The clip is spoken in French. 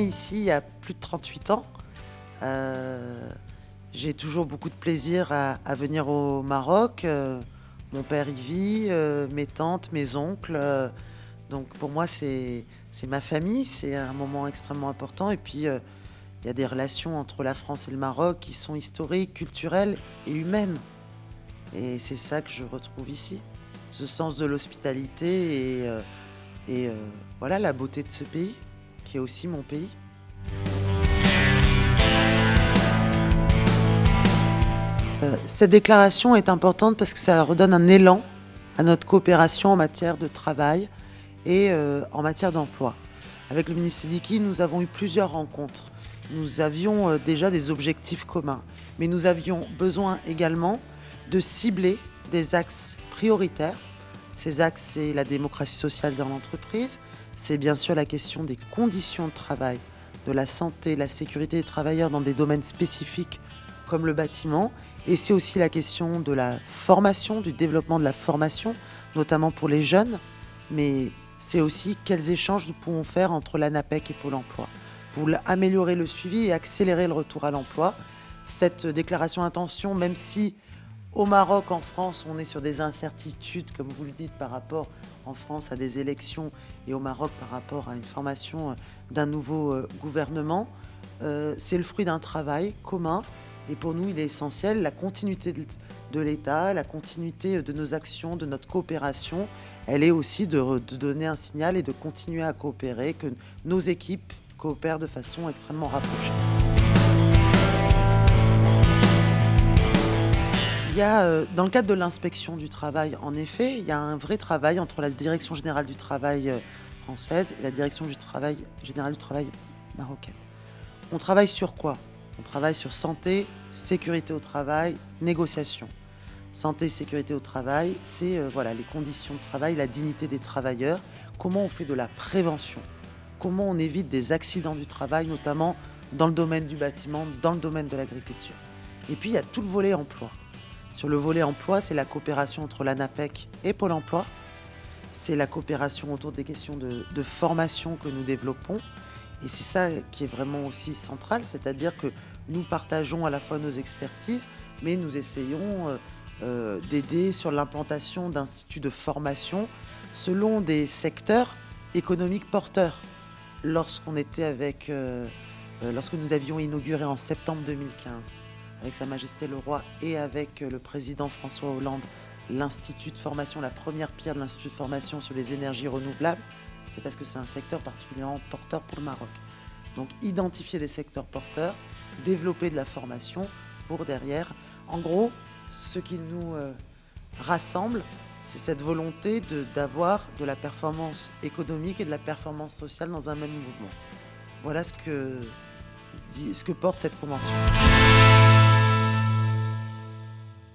née ici il y a plus de 38 ans. Euh, j'ai toujours beaucoup de plaisir à venir au Maroc. Mon père y vit, mes tantes, mes oncles. Donc pour moi, c'est ma famille, c'est un moment extrêmement important. Et puis, il y a des relations entre la France et le Maroc qui sont historiques, culturelles et humaines. Et c'est ça que je retrouve ici. Ce sens de l'hospitalité et voilà la beauté de ce pays, qui est aussi mon pays. Cette déclaration est importante parce que ça redonne un élan à notre coopération en matière de travail et en matière d'emploi. Avec le ministre Sidiki, nous avons eu plusieurs rencontres. Nous avions déjà des objectifs communs, mais nous avions besoin également de cibler des axes prioritaires. Ces axes, c'est la démocratie sociale dans l'entreprise, c'est bien sûr la question des conditions de travail, de la santé, la sécurité des travailleurs dans des domaines spécifiques comme le bâtiment, et c'est aussi la question de la formation, du développement de la formation, notamment pour les jeunes, mais c'est aussi quels échanges nous pouvons faire entre l'ANAPEC et Pôle emploi pour améliorer le suivi et accélérer le retour à l'emploi. Cette déclaration d'intention, même si au Maroc, en France, on est sur des incertitudes, comme vous le dites, par rapport en France à des élections et au Maroc par rapport à une formation d'un nouveau gouvernement, c'est le fruit d'un travail commun. Et pour nous, il est essentiel, la continuité de l'État, la continuité de nos actions, de notre coopération, elle est aussi de donner un signal et de continuer à coopérer, que nos équipes coopèrent de façon extrêmement rapprochée. Il y a, dans le cadre de l'inspection du travail, en effet, il y a un vrai travail entre la Direction générale du travail française et la Direction générale du travail marocaine. On travaille sur quoi ? On travaille sur santé, sécurité au travail, négociation. Santé, sécurité au travail, c'est voilà, les conditions de travail, la dignité des travailleurs, comment on fait de la prévention, comment on évite des accidents du travail, notamment dans le domaine du bâtiment, dans le domaine de l'agriculture. Et puis il y a tout le volet emploi. Sur le volet emploi, c'est la coopération entre l'ANAPEC et Pôle emploi, c'est la coopération autour des questions de formation que nous développons. Et c'est ça qui est vraiment aussi central, c'est-à-dire que nous partageons à la fois nos expertises, mais nous essayons d'aider sur l'implantation d'instituts de formation selon des secteurs économiques porteurs. Lorsque nous avions inauguré en septembre 2015, avec Sa Majesté le Roi et avec le président François Hollande, l'institut de formation, la première pierre de l'institut de formation sur les énergies renouvelables, c'est parce que c'est un secteur particulièrement porteur pour le Maroc. Donc identifier des secteurs porteurs, développer de la formation pour derrière. En gros, ce qui nous rassemble, c'est cette volonté d'avoir de la performance économique et de la performance sociale dans un même mouvement. Voilà ce que porte cette convention.